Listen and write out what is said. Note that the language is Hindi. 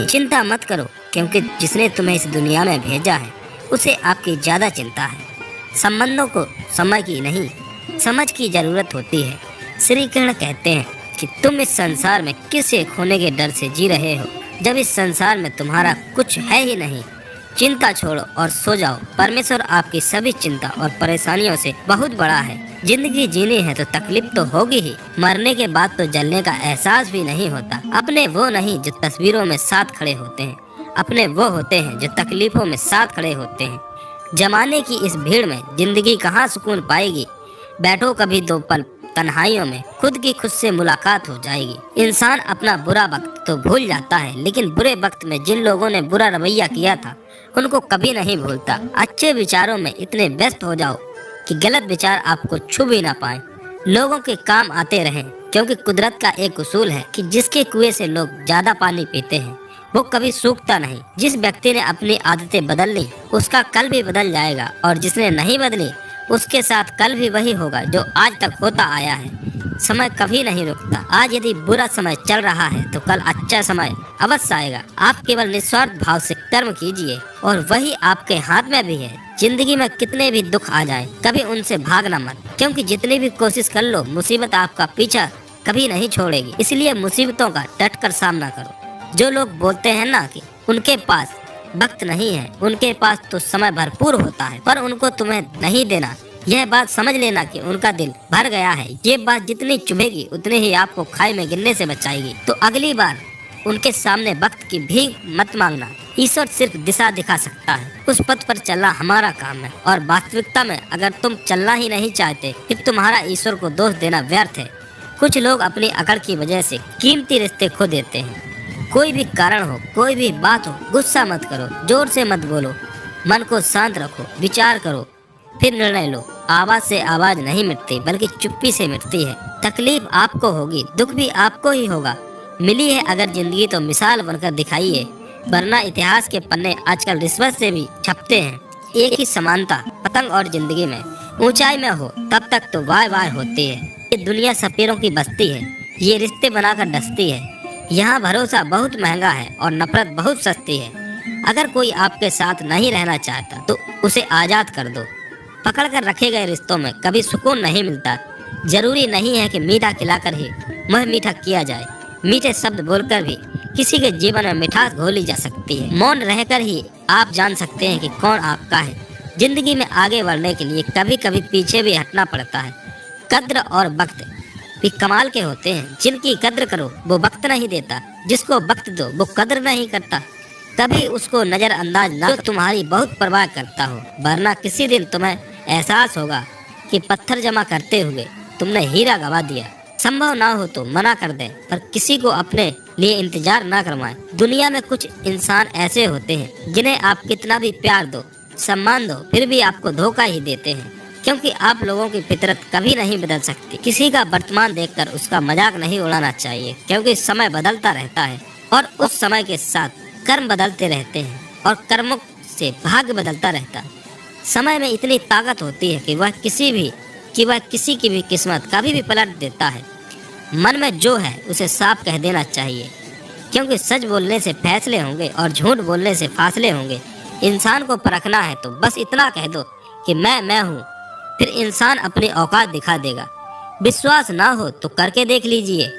चिंता मत करो, क्योंकि जिसने तुम्हें इस दुनिया में भेजा है उसे आपकी ज़्यादा चिंता है। संबंधों को समय की नहीं, समझ की ज़रूरत होती है। श्री कृष्ण कहते हैं कि तुम इस संसार में किसे खोने के डर से जी रहे हो, जब इस संसार में तुम्हारा कुछ है ही नहीं। चिंता छोड़ो और सो जाओ। परमेश्वर आपकी सभी चिंता और परेशानियों से बहुत बड़ा है। जिंदगी जीनी है तो तकलीफ तो होगी ही। मरने के बाद तो जलने का एहसास भी नहीं होता। अपने वो नहीं जो तस्वीरों में साथ खड़े होते हैं, अपने वो होते हैं जो तकलीफों में साथ खड़े होते हैं। जमाने की इस भीड़ में जिंदगी कहाँ सुकून पाएगी। बैठो कभी दो पल तन्हाइयों में, खुद की खुद से मुलाकात हो जाएगी। इंसान अपना बुरा वक्त तो भूल जाता है, लेकिन बुरे वक्त में जिन लोगों ने बुरा रवैया किया था उनको कभी नहीं भूलता। अच्छे विचारों में इतने व्यस्त हो जाओ कि गलत विचार आपको छू भी ना पाए। लोगों के काम आते रहें, क्योंकि कुदरत का एक उसूल है कि जिसके कुएं से लोग ज्यादा पानी पीते हैं वो कभी सूखता नहीं। जिस व्यक्ति ने अपनी आदतें बदल ली उसका कल भी बदल जाएगा, और जिसने नहीं बदली उसके साथ कल भी वही होगा जो आज तक होता आया है। समय कभी नहीं रुकता। आज यदि बुरा समय चल रहा है तो कल अच्छा समय अवश्य आएगा। आप केवल निस्वार्थ भाव से कर्म कीजिए और वही आपके हाथ में भी है। जिंदगी में कितने भी दुख आ जाए कभी उनसे भागना मत, क्योंकि जितनी भी कोशिश कर लो मुसीबत आपका पीछा कभी नहीं छोड़ेगी। इसलिए मुसीबतों का डट कर सामना करो। जो लोग बोलते हैं ना कि उनके पास वक्त नहीं है, उनके पास तो समय भरपूर होता है, पर उनको तुम्हें नहीं देना। यह बात समझ लेना कि उनका दिल भर गया है। ये बात जितनी चुभेगी उतनी ही आपको खाई में गिरने से बचाएगी। तो अगली बार उनके सामने वक्त की भीख मत मांगना। ईश्वर सिर्फ दिशा दिखा सकता है, उस पथ पर चलना हमारा काम है। और वास्तविकता में अगर तुम चलना ही नहीं चाहते फिर तुम्हारा ईश्वर को दोष देना व्यर्थ है। कुछ लोग अपनी अकड़ की वजह से कीमती रिश्ते खो देते हैं। कोई भी कारण हो, कोई भी बात हो, गुस्सा मत करो, जोर से मत बोलो, मन को शांत रखो, विचार करो, फिर निर्णय लो। आवाज से आवाज नहीं मिटती, बल्कि चुप्पी से मिटती है। तकलीफ आपको होगी, दुख भी आपको ही होगा। मिली है अगर जिंदगी तो मिसाल बनकर दिखाइए, वरना इतिहास के पन्ने आजकल रिश्वत से भी छपते हैं। एक ही समानता पतंग और जिंदगी में, ऊंचाई में हो तब तक तो वाह वाह होती है। ये दुनिया सपेरों की बस्ती है, ये रिश्ते बनाकर डसती है। यहाँ भरोसा बहुत महंगा है और नफरत बहुत सस्ती है। अगर कोई आपके साथ नहीं रहना चाहता तो उसे आजाद कर दो। पकड़ कर रखे गए रिश्तों में कभी सुकून नहीं मिलता। जरूरी नहीं है कि मीठा खिलाकर ही मुँह मीठा किया जाए। मीठे शब्द बोलकर भी किसी के जीवन में मिठास घोली जा सकती है। मौन रहकर ही आप जान सकते हैं कि कौन आपका है। जिंदगी में आगे बढ़ने के लिए कभी कभी पीछे भी हटना पड़ता है। कद्र और वक्त भी कमाल के होते हैं। जिनकी कद्र करो वो वक्त नहीं देता, जिसको वक्त दो वो कद्र नहीं करता। कभी उसको नजरअंदाज ना जो तुम्हारी बहुत परवाह करता हो, वरना किसी दिन तुम्हें एहसास होगा कि पत्थर जमा करते हुए तुमने हीरा गवा दिया। संभव ना हो तो मना कर दे, पर किसी को अपने लिए इंतजार ना करवाएं। दुनिया में कुछ इंसान ऐसे होते हैं जिन्हें आप कितना भी प्यार दो, सम्मान दो, फिर भी आपको धोखा ही देते हैं, क्योंकि आप लोगों की फितरत कभी नहीं बदल सकती। किसी का वर्तमान देखकर उसका मजाक नहीं उड़ाना चाहिए, क्योंकि समय बदलता रहता है और उस समय के साथ कर्म बदलते रहते हैं और कर्मों से भाग्य बदलता रहता है। समय में इतनी ताकत होती है कि वह किसी की भी किस्मत कभी भी पलट देता है। मन में जो है उसे साफ कह देना चाहिए, क्योंकि सच बोलने से फैसले होंगे और झूठ बोलने से फासले होंगे। इंसान को परखना है तो बस इतना कह दो कि मैं हूँ, फिर इंसान अपनी औकात दिखा देगा। विश्वास ना हो तो करके देख लीजिए।